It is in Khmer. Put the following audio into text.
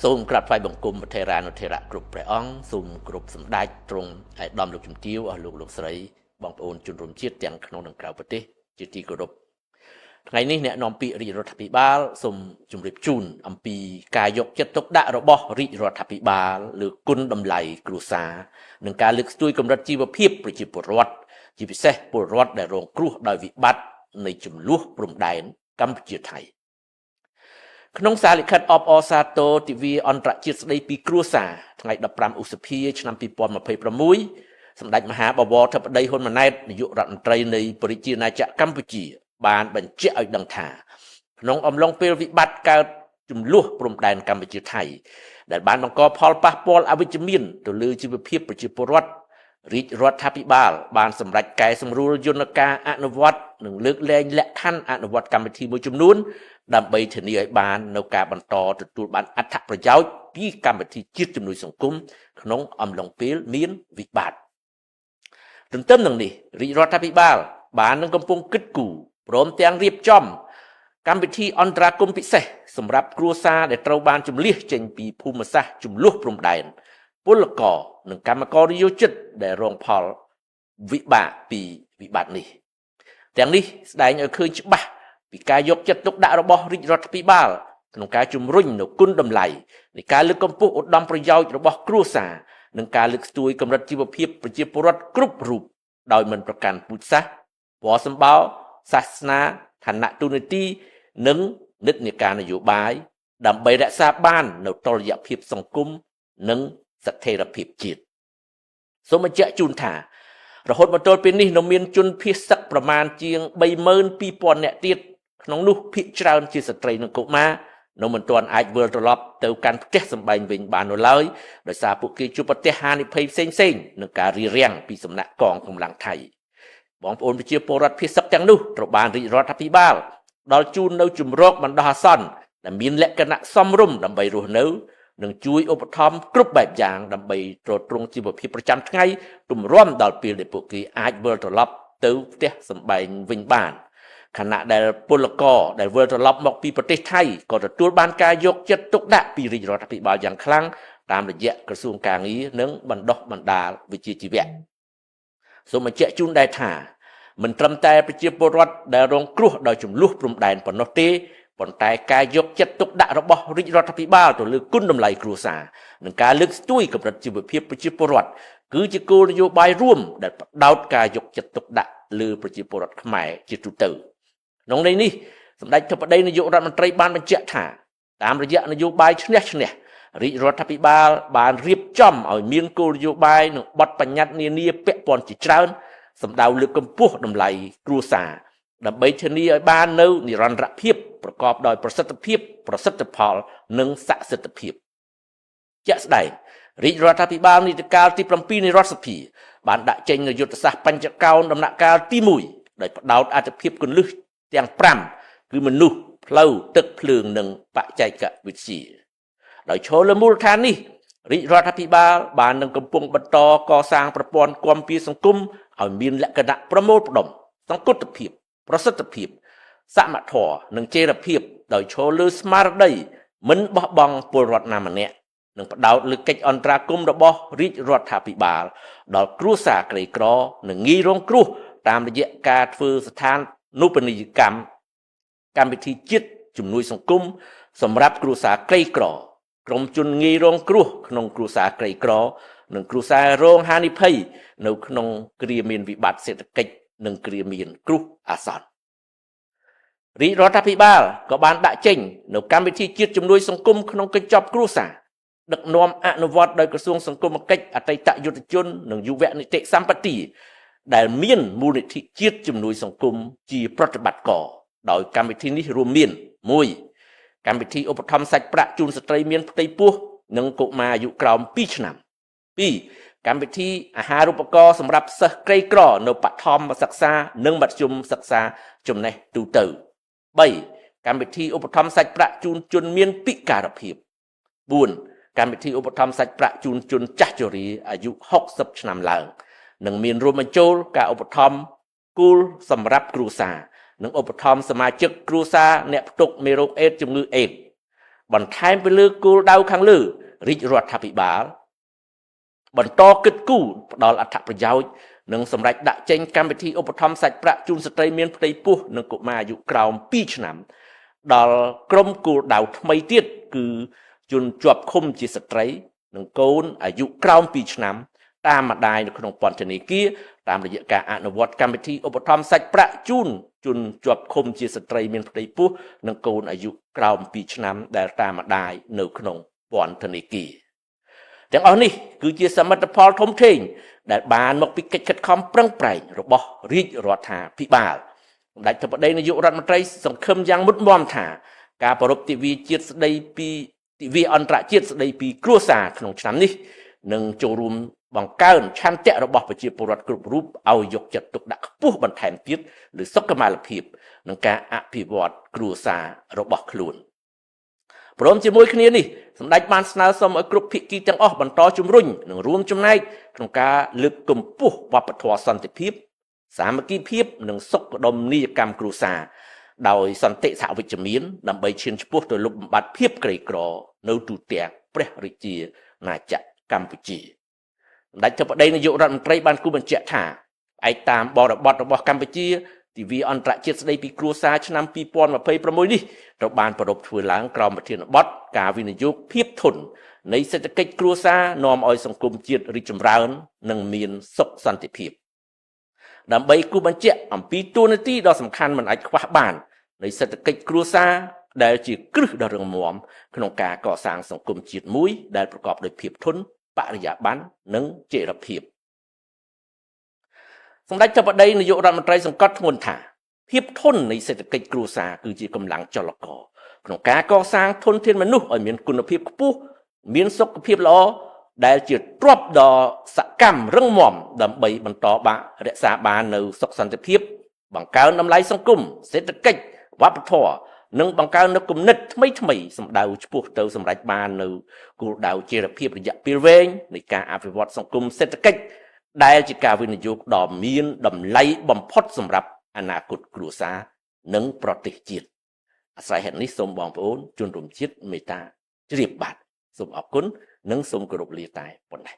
សូមក្រាបថ្វាយបង្គំប្រធេរានុធេរៈគ្រប់ព្រះអង្គសូមគោរពសម្ដេចទ្រង់ឯកឧត្តមលោកជំទាវអស់លោកស្រីបងប្អូនជនរួមជាតិទាំងក្នុងនិងក្រៅប្រទេសជាទីគោរពថ្ងៃនេះអ្នកនាំពាក្យរាជរដ្ឋាភិបាលសូមជម្រាបជូនអំពីការយកចិត្តទុកដាក់របស់រាជរដ្ឋាភិបាលលើគុណតម្លៃគ្រួសារនិងការលើកស្ទួយកម្រិតជីវភាពប្រជាពលរដ្ឋជាពិសេសពលរដ្ឋដែលរងគ្រោះដោយវិបត្តិនៃចំនួនព្រំដែនកម្ពុជាថៃក្នុងសារលិខិតអបអរសាទរទិវាអន្តរជាតិស្តីពីគ្រួសារថ្ងៃ15ឧសភាឆ្នាំ2026សម្ដេចមហាបវរធិបតីហ៊ុនម៉ាណែតនាយករដ្ឋមន្ត្រីនៃប្រជាណាចក្រកម្ពុជាបានបញ្ជាក់ឲ្យដឹងថាក្នុងអំឡុងពេលវិបត្តិកើតចំនួនព្រំដែនកម្ពុជាថៃដែលបានបង្កផលប៉ះពាល់អវិជ្ជមានទៅលើជីវភាពប្រជាពលរដ្ឋរាជរដ្ឋាភិបាលបានសម្រេចកែសម្រួលយន្តការអនុវត្តនិងលើកលែងលក្ខខណ្ឌអនុវត្តកម្មវិធីមួយចំនួនដើម្បីធានាឲ្យបាននៅការបន្តទទួលបានអត្ថប្រយោជន៍ពីកម្មវិធីជាតិជំនួយសង្គមក្នុងអំឡុងពេលមានវិបត្តិទន្ទឹមនឹងនេះរាជរដ្ឋាភិបាលបាននឹងកំពុងគិតគូរព្រមទាំងរៀបចំកម្មវិធីអន្តរាគមន៍ពិសេសសម្រាប់គ្រួសារដែលត្រូវបានជម្លៀសចេញពីភូមិសាស្ត្រចំនួនព្រំដែនពលករនិងកម្មករនិយោជិតដែលរងផលវិបាកពីវិបត្តិនេះទាំងនេះស្ដែងឲ្យឃើញច្បាស់ពីការយកចិត្តទុកដាក់របស់រាជរដ្ឋាភិបាលក្នុងការជំរុញនូវគុណតម្លៃនៃការលើកកម្ពស់ឧត្តមប្រយោជន៍របស់គ្រួសារនិងការលើកស្ទួយកម្រិតជីវភាពប្រជាពលរដ្ឋគ្រប់រូបដោយមិនប្រកាន់ពូជសាសន៍ពណ៌សម្បោរសាសនាឋានៈទូនាទីនិងនិន្នាការនយោបាយដើម្បីរក្សាបាននូវតុល្យភាពសង្គមនិងស្ថិរភាពជាតិសូមបញ្ជាក់ជូនថារហូតមកទល់ពេលនេះនៅមានជនភៀសសឹកប្រមាណជាង 32,000 នាក់ទៀតក្នុងនោះភាគច្រើនជាស្ត្រីនិងកុមារនៅមិនទាន់អាចវិលត្រឡប់ទៅកាន់ផ្ទះសម្បែងវិញបាននៅឡើយដោយសារពួកគេជួបប្រទះហានិភ័យផ្សេងៗនិងការរារាំងពីសំណាក់កងកម្លាំងថៃបងប្អូនប្រជាពលរដ្ឋភៀសសឹកទាំងនោះត្រូវបានរាជរដ្ឋាភិបាលដល់ជូននៅជំរកបណ្ដោះអាសន្នដែលមានលក្ខណៈសមរម្យដើម្បីរស់នៅនិងជួយឧបត្ថម្ភគ្រប់បែបយ៉ាងដើម្បីទ្រទ្រង់ជីវភាពប្រចាំថ្ងៃទម្រាំដល់ពេលដែលពួកគេអាចវិលត្រឡប់ទៅផ្ទះសម្បែងវិញបានខណៈដែលពលករដែលវិលត្រឡប់មកពីប្រទេសថៃក៏ទទួលបានការយកចិត្តទុកដាក់ពីរាជរដ្ឋាភិបាលយ៉ាងខ្លាំងតាមរយៈក្រសួងកាងារនិងបណ្ដុះបណ្ដាលវិជ្ជាជីវៈសូមបញ្ជាក់ជូនដែរថាមិនត្រឹមតែប្រជាពលរដ្ឋដែលរងគ្រោះដោយចំនួនព្រំដែនប៉ុណ្ណោះទេប៉ុន្តែការយកចិត្តទុកដាក់របស់រាជរដ្ឋាភិបាលទៅលើគុណតម្លៃគ្រួសារនិងការលើកស្ទួយកម្រិតជីវភាពប្រជាពលរដ្ឋគឺជាគោលនយោបាយរួមដែលផ្ដោតការយកចិត្តទុកដាក់លើប្រជាពលរដ្ឋខ្មែរជាទូទៅក្នុងន័យនេះសម្ដេចធិបតីនាយករដ្ឋមន្ត្រីបានបញ្ជាក់ថាតាមរយៈនយោបាយឈ្នះឈ្នះរាជរដ្ឋាភិបាលបានរៀបចំឲ្យមានគោលនយោបាយនិងបទបញ្ញត្តិនានាពាក់ព័ន្ធជាច្រើនសម្ដៅលើកកម្ពស់តម្លៃគ្រួសារដើម្បីធានាឲ្យបាននៅនិរន្តរភាពប្រកបដោយប្រសិទ្ធភាពប្រសិទ្ធផលនិងសក្តិភាពជាក់ស្ដែងរាជរដ្ឋាភិបាលនីតិកាលទី7នៃរដ្ឋសភាបានដាក់ចេញនូវយុទ្ធសាស្ត្របញ្ចកោណដំណាក់កាលទី1ដោយផ្ដោតអាទិភាពគន្លឹះទាំង5គឺមនុស្សផ្លូវទឹកភ្លើងនិងបច្ចេកវិទ្យាដោយឈលលើមូលដ្ឋាននេះរាជរដ្ឋាភិបាលបាននឹងកំពុងបន្តកសាងប្រព័ន្ធគាំពារសង្គមឲ្យមានលក្ខណៈប្រមូលផ្ដុំសង្គតភាពប្រសិទ្ធភាពសមធម៌និងចីរភាពដោយឈលលើស្មារតីមិនបោះបង់ពលរដ្ឋណាម្នាក់និងផ្ដោតលើកិច្ចអន្តរាគមន៍របស់រាជរដ្ឋាភិបាលដល់គ្រួសារក្រីក្រនិងងាយរងគ្រោះតាមរយៈការធ្វើស្ថានុបនីយកម្មកម្មវិធីជាតិជំនួយសង្គមសម្រាប់គ្រួសារក្រីក្រក្រុមជនងាយរងគ្រោះក្នុងគ្រួសារក្រីក្រនិងគ្រួសាររងហានិភ័យនៅក្នុងគ្រាមានវិបត្តិសេដ្ឋកិច្ចនិងគ្រាមានគ្រោះអាសន្នរាជរដ្ឋាភិបាលក៏បានដាក់ចេញនូវកម្មវិធីជាតិជំនួយសង្គមក្នុងកញ្ចប់គ្រួសារដឹកនាំអនុវត្តដោយក្រសួងសង្គមគិច្ចអតីតយុទ្ធជននិងយុវនីតិសម្បទាដែលមានមូលនិធិជាតិជំនួយសង្គមជាប្រតិបត្តិការដោយកម្មវិធីនេះរួមមាន1កម្មវិធីឧបត្ថម្ភសាច់ប្រាក់ជូនស្ត្រីមានផ្ទៃពោះនិងកុមារអាយុក្រោម2ឆ្នាំ2កម្មវិធីអាហារូបករណ៍សម្រាប់សិស្សក្រីក្រនៅបឋមសិក្សានិងមធ្យមសិក្សាចំណេះទូទៅ3កម្មវិធីឧបត្ថម្ភសាច់ប្រាក់ជូនជនមានពិការភាព4កម្មវិធីឧបត្ថម្ភសាច់ប្រាក់ជូនជនចាស់ជរាអាយុ60ឆ្នាំឡើងនិងមានរួមបញ្ចូលការឧបត្ថម្ភគូលសម្រាប់គ្រួសារនិងឧបត្ថម្ភសមាជិកគ្រួសារអ្នកផ្ទុកមេរោគអេដជំងឺអេដ បន្ថែមទៅលើគោលដៅខាងលើរាជរដ្ឋាភិបាលបន្តគិតគូរផ្ដល់អត្ថប្រយោជន៍និងសម្រេចដាក់ចេញកម្មវិធីឧបត្ថម្ភសាច់ប្រាក់ជូនស្ត្រីមានផ្ទៃពោះនិងកុមារអាយុក្រោម2ឆ្នាំដល់ក្រុមគោលដៅថ្មីទៀតគឺជនជាប់ឃុំជាស្ត្រីនិងកូនអាយុក្រោម2ឆ្នាំតាមម្ដាយនៅក្នុងពន្ធនាគារតាមរយៈការអនុវត្តកម្មវិធីឧបត្ថម្ភសាច់ប្រាក់ជូនជនជាប់ឃុំជាស្ត្រីមានផ្ទៃពោះនិងកូនអាយុក្រោម2ឆ្នាំដែលតាមម្ដាយនៅក្នុងពន្ធនាគារទាំងអស់នេះគឺជាសមិទ្ធផលធំធេងដែលបានមកពីកិច្ចខិតខំប្រឹងប្រែងរបស់រាជរដ្ឋាភិបាលសម្ដេចធិបតីនាយករដ្ឋមន្ត្រីសង្ឃឹមយ៉ាងមុតមមថាការប្រារព្ធទិវាជាតិស្ដីពីទិវាអន្តរជាតិស្ដីពីគ្រួសារក្នុងឆ្នាំនេះនឹងចូលរួមបង្កើនឆន្ទៈរបស់ប្រជាពលរដ្ឋគ្រប់រូបឲ្យយកចិត្តទុកដាក់ខ្ពស់បន្ថែមទៀតលើសុខុមាលភាពនិងការអភិវឌ្ឍគ្រួសាររបស់ខ្លួនព្រមជាមួយគ្នានេះសម្ដេចបានស្នើសុំឲ្យគ្រប់ភាគីទាំងអស់បន្តជំរុញនិងរួមចំណែកក្នុងការលើកកម្ពស់វប្បធម៌សន្តិភាពសាមគ្គីភាពនិងសុខដុមនីយកម្មគ្រួសារដោយសន្តិសហវិជ្ជមានដើម្បីឈានឆ្ពោះទៅលុបបំបាត់ភាពក្រីក្រនៅទូទាំងព្រះរាជាណាចក្រកម្ពុជាសម្ដេចធិបតីនាយករដ្ឋមន្ត្រីបានគូបញ្ជាក់ថាឯកតាមបរិបទរបស់កម្ពុជាទិវាអន្តរជាតិស្ដីពីគ្រួសារឆ្នាំ2026នេះត្រូវបានប្រារព្ធធ្វើឡើងក្រោមប្រធានបទការវិនិយោគភាពធន់នៃសេដ្ឋកិច្ចគ្រួសារនាំឲ្យសង្គមជាតិរីកចម្រើននិងមានសុខសន្តិភាពដើម្បីគូបញ្ជាក់អំពីតួនាទីដ៏សំខាន់មិនអាចខ្វះបាននៃសេដ្ឋកិច្ចគ្រួសារដែលជាគ្រឹះដ៏រឹងមាំក្នុងការកសាងសង្គមជាតិមួយដែលប្រកបដោយភាពធន់បរិយាបន្ននិងចីរភាពសម្ដេចធិបតីនាយករដ្ឋមន្ត្រីសង្កត់ធ្ងន់ថាភាពធន់នៃសេដ្ឋកិច្ចគ្រួសារគឺជាកម្លាំងចលករក្នុងការកសាងធនធានមនុស្សឲ្យមានគុណភាពខ្ពស់មានសុខភាពល្អដែលជាទ្រព្យដ៏សកម្មរឹងមាំដើម្បីបន្តរក្សាបាននូវសុខសន្តិភាពបង្កើនតម្លៃសង្គមសេដ្ឋកិច្ចវប្បធម៌និងបង្កើននូវគំនិតថ្មីសម្ដៅឆ្ពោះទៅសម្រេចបាននូវគោលដៅចីរភាពរយៈពេលវែងនៃការអភិវឌ្ឍសង្គមសេដ្ឋកិច្ចដែលជាការវិនិយោគដ៏មានតម្លៃបំផុតសម្រាប់អនាគតគ្រួសារនិងប្រទេសជាតិអាស្រ័យហេតុនេះសូមបងប្អូនជនរួមជាតិមេត្តាជ្រាបបាទសូមអរគុណនិងសូមគោរពលាតែប៉ុណ្ណេះ